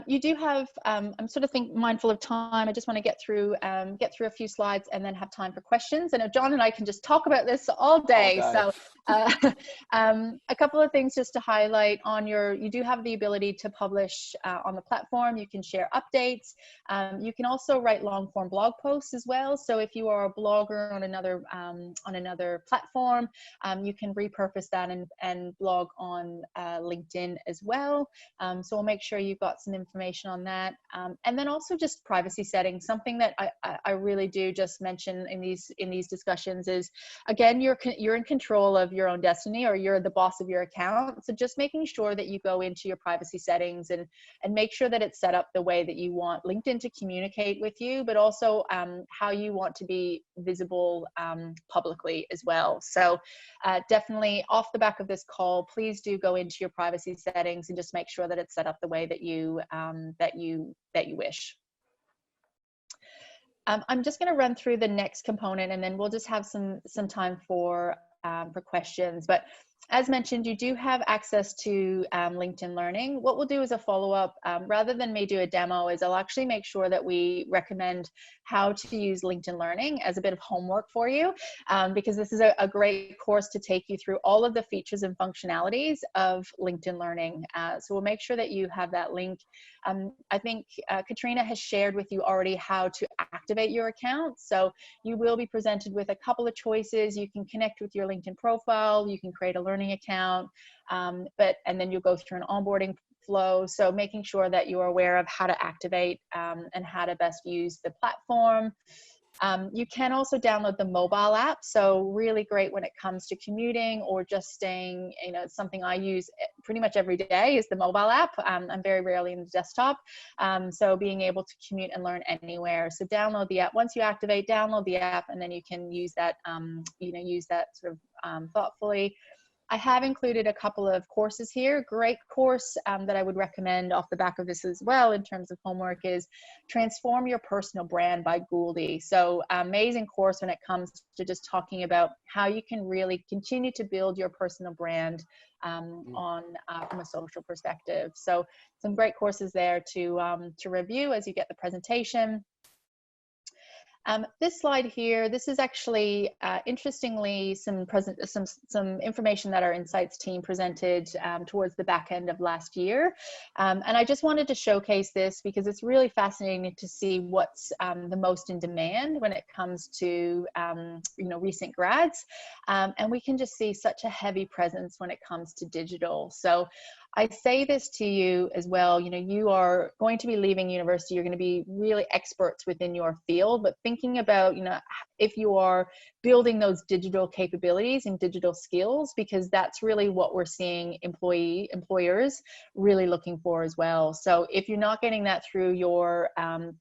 You do have, I'm sort of mindful of time. I just want to get through a few slides and then have time for questions. I know John and I can just talk about this all day. So a couple of things just to highlight on you do have the ability to publish on the platform. You can share updates. You can also write long form blog posts as well. So if you are a blogger on another platform, you can repurpose that and blog on LinkedIn as well. So we'll make sure you've got some information on that, and then also just privacy settings. Something that I really do just mention in these discussions is, again, you're in control of your own destiny, or you're the boss of your account. So just making sure that you go into your privacy settings and make sure that it's set up the way that you want LinkedIn to communicate with you, but also how you want to be visible publicly as well. So definitely off the back of this call, please do go into your privacy settings and just make sure that it's set up the way that you wish. I'm just going to run through the next component, and then we'll just have some time for questions. But as mentioned, you do have access to LinkedIn Learning. What we'll do as a follow-up, rather than me do a demo, is I'll actually make sure that we recommend how to use LinkedIn Learning as a bit of homework for you, because this is a great course to take you through all of the features and functionalities of LinkedIn Learning. So we'll make sure that you have that link. I think Katrina has shared with you already how to activate your account. So you will be presented with a couple of choices. You can connect with your LinkedIn profile, you can create a learning account, and then you'll go through an onboarding flow. So making sure that you're aware of how to activate and how to best use the platform. You can also download the mobile app. So really great when it comes to commuting or just staying, you know, it's something I use pretty much every day is the mobile app. I'm very rarely in the desktop. So being able to commute and learn anywhere. So download the app. Once you activate, download the app, and then you can use that, you know, use that sort of thoughtfully. I have included a couple of courses here. Great course that I would recommend off the back of this as well in terms of homework is Transform Your Personal Brand by Gouldy. So amazing course when it comes to just talking about how you can really continue to build your personal brand from a social perspective. So some great courses there to review as you get the presentation. This slide here, this is actually, interestingly, some information that our Insights team presented towards the back end of last year. And I just wanted to showcase this because it's really fascinating to see what's the most in demand when it comes to, you know, recent grads. And we can just see such a heavy presence when it comes to digital. So I say this to you as well, you know, you are going to be leaving university, you're going to be really experts within your field, but thinking about, you know, if you are building those digital capabilities and digital skills, because that's really what we're seeing employers really looking for as well. So if you're not getting that through your,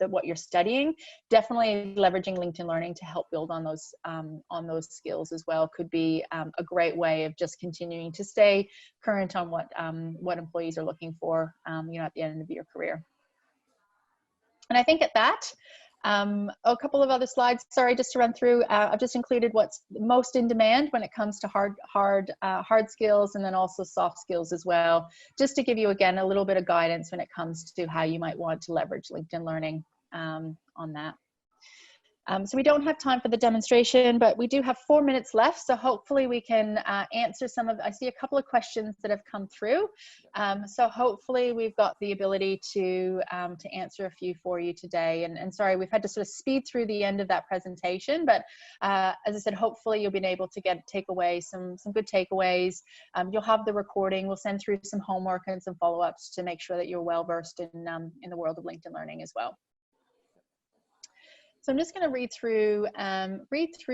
what you're studying, definitely leveraging LinkedIn Learning to help build on those skills as well could be a great way of just continuing to stay current on what employees are looking for, you know, at the end of your career. And I think at that, a couple of other slides, sorry, just to run through, I've just included what's most in demand when it comes to hard skills, and then also soft skills as well, just to give you, again, a little bit of guidance when it comes to how you might want to leverage LinkedIn Learning on that. So we don't have time for the demonstration, but we do have 4 minutes left. So hopefully we can answer some of, I see a couple of questions that have come through. So hopefully we've got the ability to answer a few for you today. And sorry, we've had to sort of speed through the end of that presentation, but as I said, hopefully you'll be able to take away some good takeaways. You'll have the recording. We'll send through some homework and some follow-ups to make sure that you're well versed in the world of LinkedIn Learning as well. So I'm just going to read through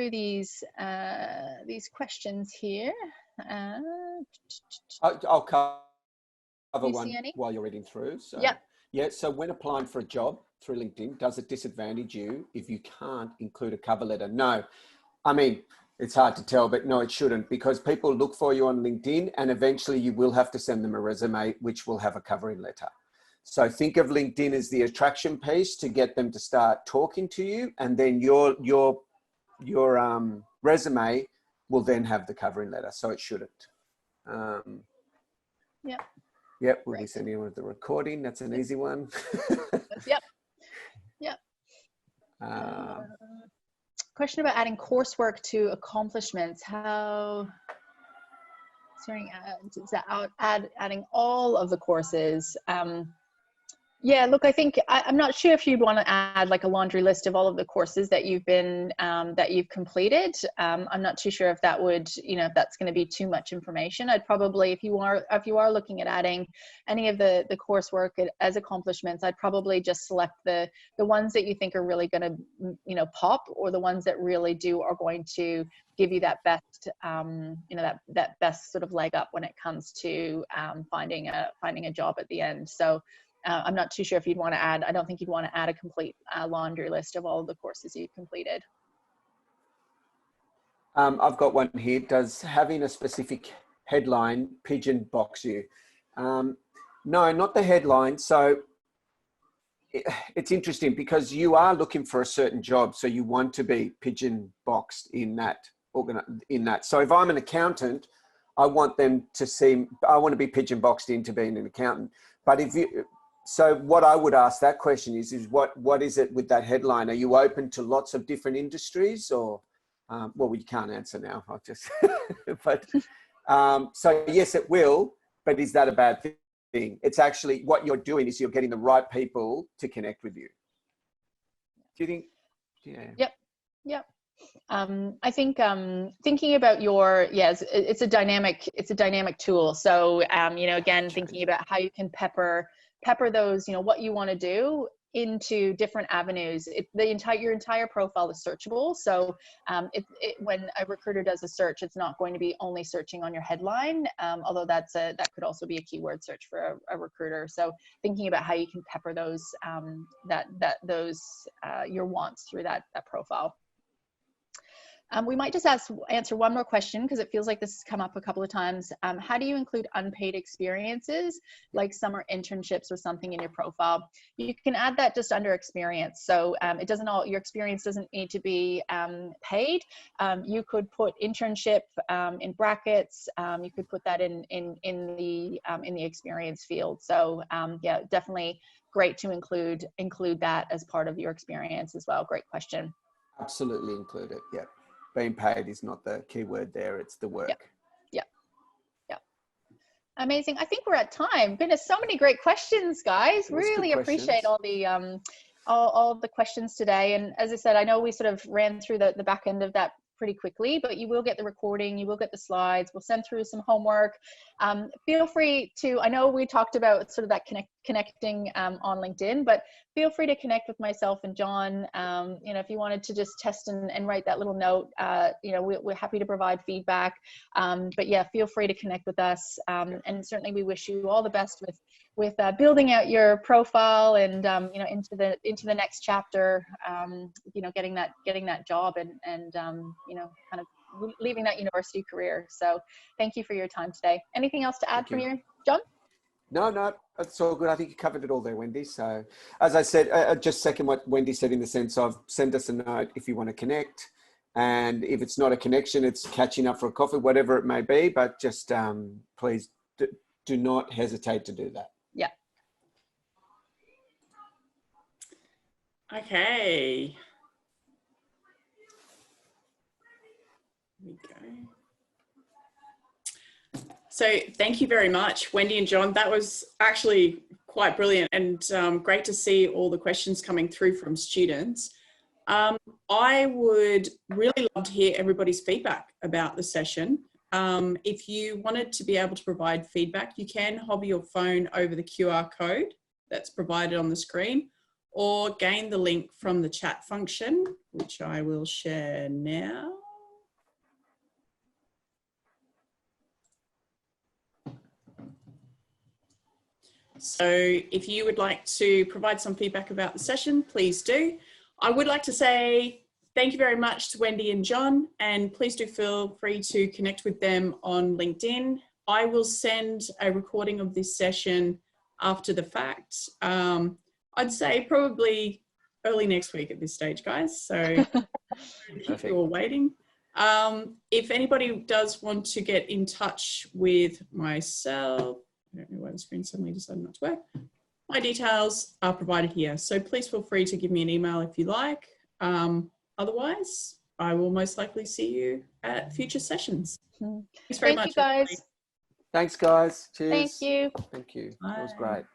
these questions here. I'll cover one any? while you're reading through. So, yep. Yeah. So when applying for a job through LinkedIn, does it disadvantage you if you can't include a cover letter? No. I mean, it's hard to tell, but no, it shouldn't, because people look for you on LinkedIn and eventually you will have to send them a resume, which will have a covering letter. So think of LinkedIn as the attraction piece to get them to start talking to you, and then your resume will then have the covering letter. So it shouldn't. Yep. Yep. We'll be sending you with the recording. That's an easy one. Yep. Yep. Question about adding coursework to accomplishments. How? Sorry, is that adding all of the courses? Yeah, look, I think I'm not sure if you'd want to add like a laundry list of all of the courses that you've been that you've completed. I'm not too sure if that would, you know, if that's going to be too much information. I'd probably, if you are looking at adding any of the coursework as accomplishments, I'd probably just select the ones that you think are really going to, you know, pop, or the ones that really are going to give you that best, you know, that best sort of leg up when it comes to finding a job at the end. So. I'm not too sure if you'd want to add, I don't think you'd want to add a complete laundry list of all of the courses you've completed. I've got one here. Does having a specific headline pigeon box you? No, not the headline. So it's interesting because you are looking for a certain job. So you want to be pigeon boxed in that. So if I'm an accountant, I want them to seem, I want to be pigeon boxed into being an accountant. But if you, so what I would ask that question is what is it with that headline? Are you open to lots of different industries or, well, we can't answer now. I'll just, but, so yes, it will, but is that a bad thing? It's actually what you're doing is you're getting the right people to connect with you. Do you think? Yeah. Yep. I think thinking about your, yes, it's a dynamic tool. So, you know, again, thinking about how you can pepper those, you know, what you want to do into different avenues. Your entire profile is searchable. So when a recruiter does a search, it's not going to be only searching on your headline, although that could also be a keyword search for a recruiter. So thinking about how you can pepper those your wants through that profile. We might just answer one more question because it feels like this has come up a couple of times. How do you include unpaid experiences like summer internships or something in your profile? You can add that just under experience. So your experience doesn't need to be paid. You could put internship in brackets. You could put that in the experience field. So yeah, definitely great to include that as part of your experience as well. Great question. Absolutely include it. Yeah. Being paid is not the key word there. It's the work. Yeah. Amazing. I think we're at time. Goodness, so many great questions, guys. Really appreciate all the all the questions today. And as I said, I know we sort of ran through the back end of that pretty quickly, but you will get the recording, you will get the slides. We'll send through some homework. Feel free to, I know we talked about sort of that connecting on LinkedIn, but feel free to connect with myself and John. You know, if you wanted to just test and write that little note, you know, we're happy to provide feedback. But yeah, feel free to connect with us. And certainly we wish you all the best with building out your profile and you know, into the next chapter, you know, getting that job and you know, kind of leaving that university career. So thank you for your time today. Anything else to add from you, John? No, that's all good. I think you covered it all there, Wendy. So as I said, I just second what Wendy said in the sense of send us a note if you want to connect. And if it's not a connection, it's catching up for a coffee, whatever it may be, but just please do not hesitate to do that. Yeah. Okay. Here we go. So thank you very much, Wendy and John. That was actually quite brilliant and great to see all the questions coming through from students. I would really love to hear everybody's feedback about the session. If you wanted to be able to provide feedback, you can hover your phone over the QR code that's provided on the screen or gain the link from the chat function, which I will share now. So if you would like to provide some feedback about the session, please do. I would like to say thank you very much to Wendy and John, and please do feel free to connect with them on LinkedIn. I will send a recording of this session after the fact. I'd say probably early next week at this stage, guys. So keep you all waiting. If anybody does want to get in touch with myself, I don't know why the screen suddenly decided not to work. My details are provided here. So please feel free to give me an email if you like. Otherwise, I will most likely see you at future sessions. Thanks very much. Thank you, guys. Thanks, guys. Cheers. Thank you. Thank you. That was great.